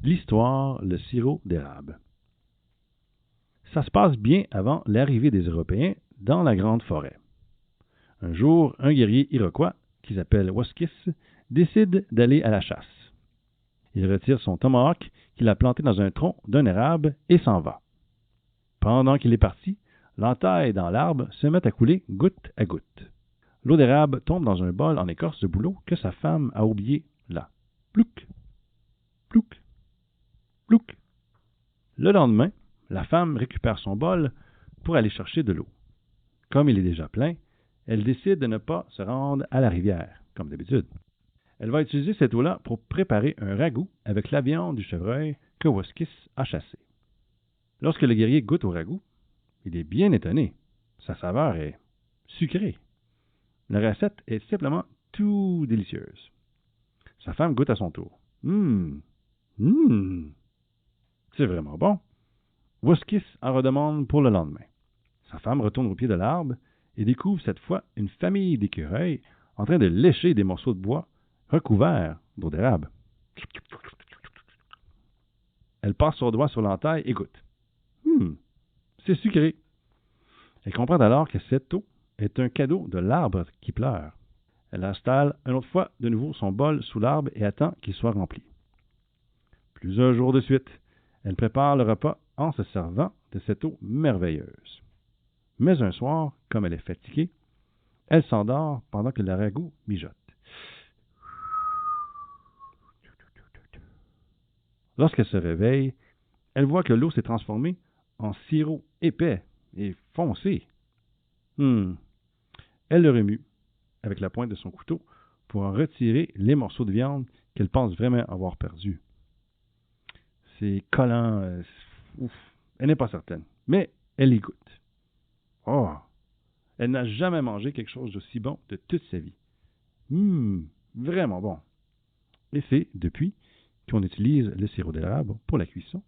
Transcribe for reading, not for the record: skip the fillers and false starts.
L'histoire, le sirop d'érable. Ça se passe bien avant l'arrivée des Européens dans la grande forêt. Un jour, un guerrier iroquois, qui s'appelle Waskis, décide d'aller à la chasse. Il retire son tomahawk qu'il a planté dans un tronc d'un érable et s'en va. Pendant qu'il est parti, l'entaille dans l'arbre se met à couler goutte à goutte. L'eau d'érable tombe dans un bol en écorce de bouleau que sa femme a oublié là. Plouc, plouc, plouc. Le lendemain, la femme récupère son bol pour aller chercher de l'eau. Comme il est déjà plein, elle décide de ne pas se rendre à la rivière, comme d'habitude. Elle va utiliser cette eau-là pour préparer un ragoût avec la viande du chevreuil que Waskis a chassé. Lorsque le guerrier goûte au ragoût, il est bien étonné. Sa saveur est sucrée. La recette est simplement tout délicieuse. Sa femme goûte à son tour. C'est vraiment bon. Waskis en redemande pour le lendemain. Sa femme retourne au pied de l'arbre et découvre cette fois une famille d'écureuils en train de lécher des morceaux de bois recouverts d'eau d'érable. Elle passe son doigt sur l'entaille et goûte. C'est sucré. Elle comprend alors que cette eau est un cadeau de l'arbre qui pleure. Elle installe une autre fois de nouveau son bol sous l'arbre et attend qu'il soit rempli. Plusieurs jours de suite, elle prépare le repas en se servant de cette eau merveilleuse. Mais un soir, comme elle est fatiguée, elle s'endort pendant que le ragoût mijote. Lorsqu'elle se réveille, elle voit que l'eau s'est transformée en sirop épais et foncé. Elle le remue avec la pointe de son couteau pour en retirer les morceaux de viande qu'elle pense vraiment avoir perdus. C'est collant. Elle n'est pas certaine, mais elle y goûte. Oh! Elle n'a jamais mangé quelque chose d'aussi bon de toute sa vie. Vraiment bon. Et c'est depuis qu'on utilise le sirop d'érable pour la cuisson